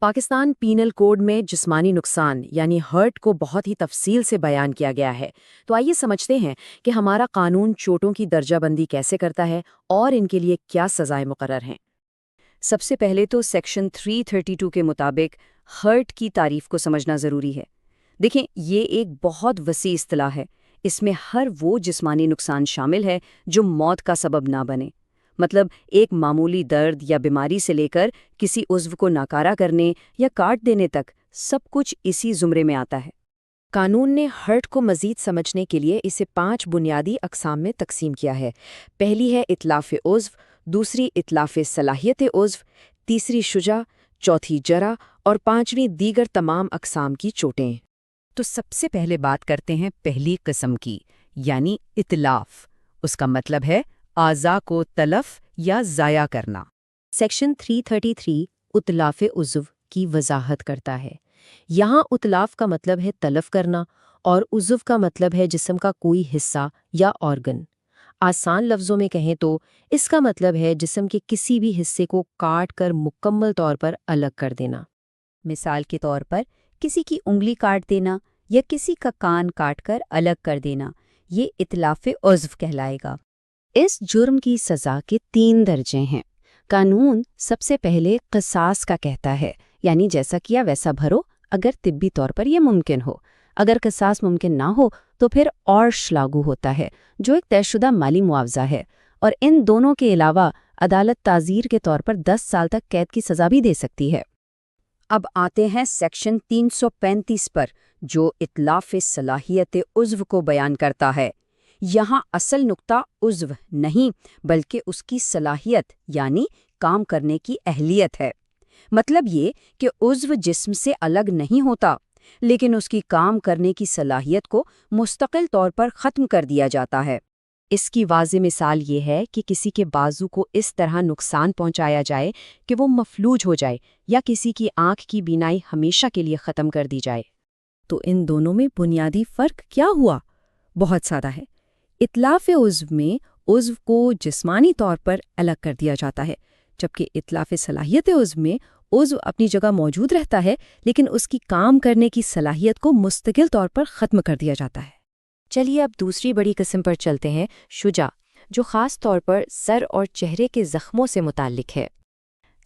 Pakistan penal code میں جسمانی نقصان یعنی ہرٹ کو بہت ہی تفصیل سے بیان کیا گیا ہے۔ تو آئیے سمجھتے ہیں کہ ہمارا قانون چوٹوں کی درجہ بندی کیسے کرتا ہے اور ان کے لیے کیا سزائیں مقرر ہیں۔ سب سے پہلے تو سیکشن 332 کے مطابق ہرٹ کی تعریف کو سمجھنا ضروری ہے۔ دیکھیں، یہ ایک بہت وسیع اصطلاح ہے۔ اس میں ہر وہ جسمانی نقصان شامل ہے جو موت کا سبب نہ بنے۔ مطلب ایک معمولی درد یا بیماری سے لے کر کسی عضو کو ناکارہ کرنے یا کاٹ دینے تک سب کچھ اسی زمرے میں آتا ہے۔ قانون نے ہرٹ کو مزید سمجھنے کے لیے اسے 5 بنیادی اقسام میں تقسیم کیا ہے۔ پہلی ہے اتلاف عضو، دوسری اتلاف صلاحیت عضو، تیسری شجع، چوتھی جرح اور پانچویں دیگر تمام اقسام کی چوٹیں۔ تو سب سے پہلے بات کرتے ہیں پہلی قسم کی، یعنی اتلاف۔ اس کا مطلب ہے اعضاء کو تلف یا ضائع کرنا۔ سیکشن 333 اتلاف عضو کی وضاحت کرتا ہے۔ یہاں اتلاف کا مطلب ہے تلف کرنا اور عضو کا مطلب ہے جسم کا کوئی حصہ یا آرگن۔ آسان لفظوں میں کہیں تو اس کا مطلب ہے جسم کے کسی بھی حصے کو کاٹ کر مکمل طور پر الگ کر دینا۔ مثال کے طور پر کسی کی انگلی کاٹ دینا یا کسی کا کان کاٹ کر الگ کر دینا، یہ اتلاف عضو کہلائے گا۔ اس جرم کی سزا کے 3 درجے ہیں۔ قانون سب سے پہلے قصاص کا کہتا ہے، یعنی جیسا کیا ویسا بھرو اگر طبی طور پر یہ ممکن ہو۔ اگر قصاص ممکن نہ ہو تو پھر عرش لاگو ہوتا ہے، جو ایک طے شدہ مالی معاوضہ ہے، اور ان دونوں کے علاوہ عدالت تعزیر کے طور پر 10 سال تک قید کی سزا بھی دے سکتی ہے۔ اب آتے ہیں سیکشن 335 پر، جو اتلاف صلاحیت عضو کو بیان کرتا ہے۔ یہاں اصل نقطہ عضو نہیں بلکہ اس کی صلاحیت یعنی کام کرنے کی اہلیت ہے۔ مطلب یہ کہ عضو جسم سے الگ نہیں ہوتا، لیکن اس کی کام کرنے کی صلاحیت کو مستقل طور پر ختم کر دیا جاتا ہے۔ اس کی واضح مثال یہ ہے کہ کسی کے بازو کو اس طرح نقصان پہنچایا جائے کہ وہ مفلوج ہو جائے، یا کسی کی آنکھ کی بینائی ہمیشہ کے لیے ختم کر دی جائے۔ تو ان دونوں میں بنیادی فرق کیا ہوا؟ بہت سادہ ہے۔ اتلاف عضو میں عضو کو جسمانی طور پر الگ کر دیا جاتا ہے، جبکہ اتلاف صلاحیت عضو میں عضو اپنی جگہ موجود رہتا ہے لیکن اس کی کام کرنے کی صلاحیت کو مستقل طور پر ختم کر دیا جاتا ہے۔ چلیے اب دوسری بڑی قسم پر چلتے ہیں، شجع، جو خاص طور پر سر اور چہرے کے زخموں سے متعلق ہے۔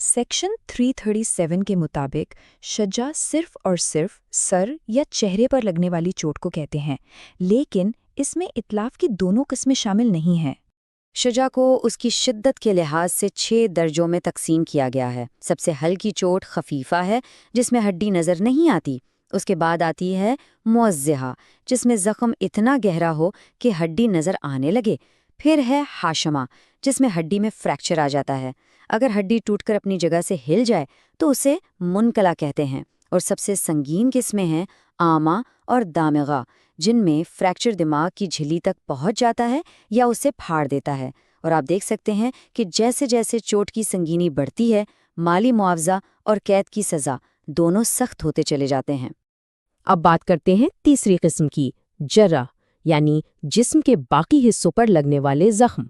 سیکشن 337 کے مطابق شجع صرف اور صرف سر یا چہرے پر لگنے والی چوٹ کو کہتے ہیں، لیکن اس میں اتلاف کی دونوں قسمیں شامل نہیں ہیں۔ شجع کو اس کی شدت کے لحاظ سے 6 درجوں میں تقسیم کیا گیا ہے۔ سب سے ہلکی چوٹ خفیفہ ہے، جس میں ہڈی نظر نہیں آتی۔ اس کے بعد آتی ہے موضحہ، جس میں زخم اتنا گہرا ہو کہ ہڈی نظر آنے لگے۔ پھر ہے حاشمہ، جس میں ہڈی میں فریکچر آ جاتا ہے۔ اگر ہڈی ٹوٹ کر اپنی جگہ سے ہل جائے تو اسے منقلع کہتے ہیں۔ اور سب سے سنگین قسمیں ہیں عامہ اور دامغہ، جن میں فریکچر دماغ کی جھلی تک پہنچ جاتا ہے یا اسے پھاڑ دیتا ہے۔ اور آپ دیکھ سکتے ہیں کہ جیسے جیسے چوٹ کی سنگینی بڑھتی ہے، مالی معاوضہ اور قید کی سزا دونوں سخت ہوتے چلے جاتے ہیں۔ اب بات کرتے ہیں تیسری قسم کی، جرح، یعنی جسم کے باقی حصوں پر لگنے والے زخم۔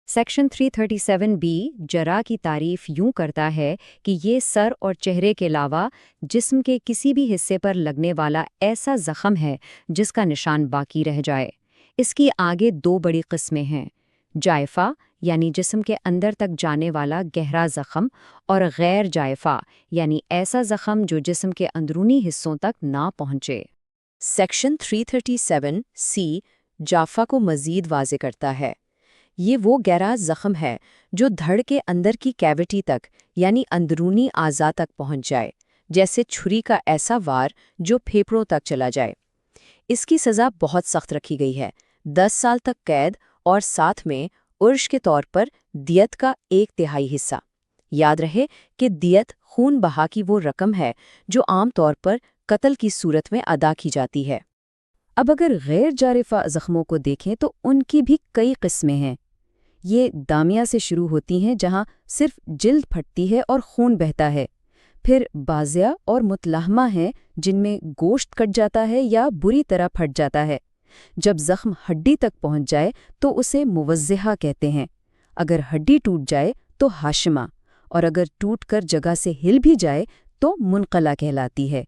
سیکشن 337B جرح کی تعریف یوں کرتا ہے کہ یہ سر اور چہرے کے علاوہ جسم کے کسی بھی حصے پر لگنے والا ایسا زخم ہے جس کا نشان باقی رہ جائے۔ اس کی آگے 2 بڑی قسمیں ہیں، جائفہ یعنی جسم کے اندر تک جانے والا گہرا زخم، اور غیر جائفہ یعنی ایسا زخم جو جسم کے اندرونی حصوں تک نہ پہنچے۔ سیکشن 337C جافہ کو مزید واضح کرتا ہے۔ یہ وہ گہرا زخم ہے جو دھڑ کے اندر کی کیوٹی تک یعنی اندرونی اعضاء تک پہنچ جائے، جیسے چھری کا ایسا وار جو پھیپھڑوں تک چلا جائے۔ اس کی سزا بہت سخت رکھی گئی ہے، 10 سال تک قید اور ساتھ میں عرش کے طور پر دیت کا 1/3 حصہ۔ یاد رہے کہ دیت خون بہا کی وہ رقم ہے جو عام طور پر قتل کی صورت میں ادا کی جاتی ہے۔ اب اگر غیر جارفہ زخموں کو دیکھیں تو ان کی بھی کئی قسمیں ہیں۔ یہ دامیہ سے شروع ہوتی ہیں، جہاں صرف جلد پھٹتی ہے اور خون بہتا ہے۔ پھر بازیہ اور متلحمہ ہیں، جن میں گوشت کٹ جاتا ہے یا بری طرح پھٹ جاتا ہے۔ جب زخم ہڈی تک پہنچ جائے تو اسے موضحہ کہتے ہیں۔ اگر ہڈی ٹوٹ جائے تو حاشمہ، اور اگر ٹوٹ کر جگہ سے ہل بھی جائے تو منقلہ کہلاتی ہے۔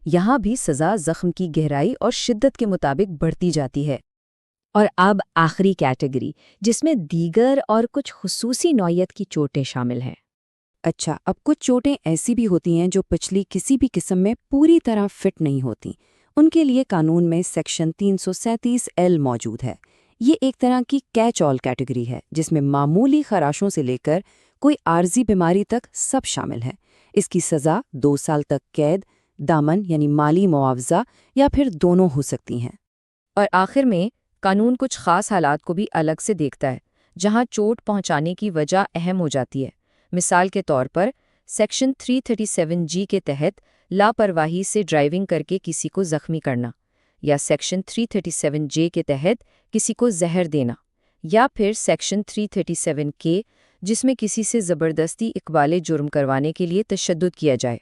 یہاں بھی سزا زخم کی گہرائی اور شدت کے مطابق بڑھتی جاتی ہے۔ اور اب آخری کیٹیگری، جس میں دیگر اور کچھ خصوصی نوعیت کی چوٹیں شامل ہیں۔ اچھا، اب کچھ چوٹیں ایسی بھی ہوتی ہیں جو پچھلی کسی بھی قسم میں پوری طرح فٹ نہیں ہوتی۔ ان کے لیے قانون میں سیکشن 337L موجود ہے۔ یہ ایک طرح کی کیچ آل کیٹیگری ہے جس میں معمولی خراشوں سے لے کر کوئی عارضی بیماری تک سب شامل ہے۔ اس کی سزا 2 سال تک قید، دامن یعنی مالی معاوضہ یا پھر دونوں ہو سکتی ہیں۔ اور آخر میں قانون کچھ خاص حالات کو بھی الگ سے دیکھتا ہے جہاں چوٹ پہنچانے کی وجہ اہم ہو جاتی ہے۔ مثال کے طور پر سیکشن 337G کے تحت لاپرواہی سے ڈرائیونگ کر کے کسی کو زخمی کرنا، یا سیکشن 337J کے تحت کسی کو زہر دینا، یا پھر سیکشن 337K جس میں کسی سے زبردستی اقبال جرم کروانے کے لیے تشدد کیا جائے۔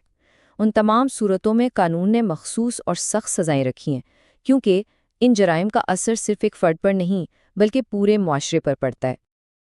ان تمام صورتوں میں قانون نے مخصوص اور سخت سزائیں رکھی ہیں، کیونکہ ان جرائم کا اثر صرف ایک فرد پر نہیں بلکہ پورے معاشرے پر پڑتا ہے۔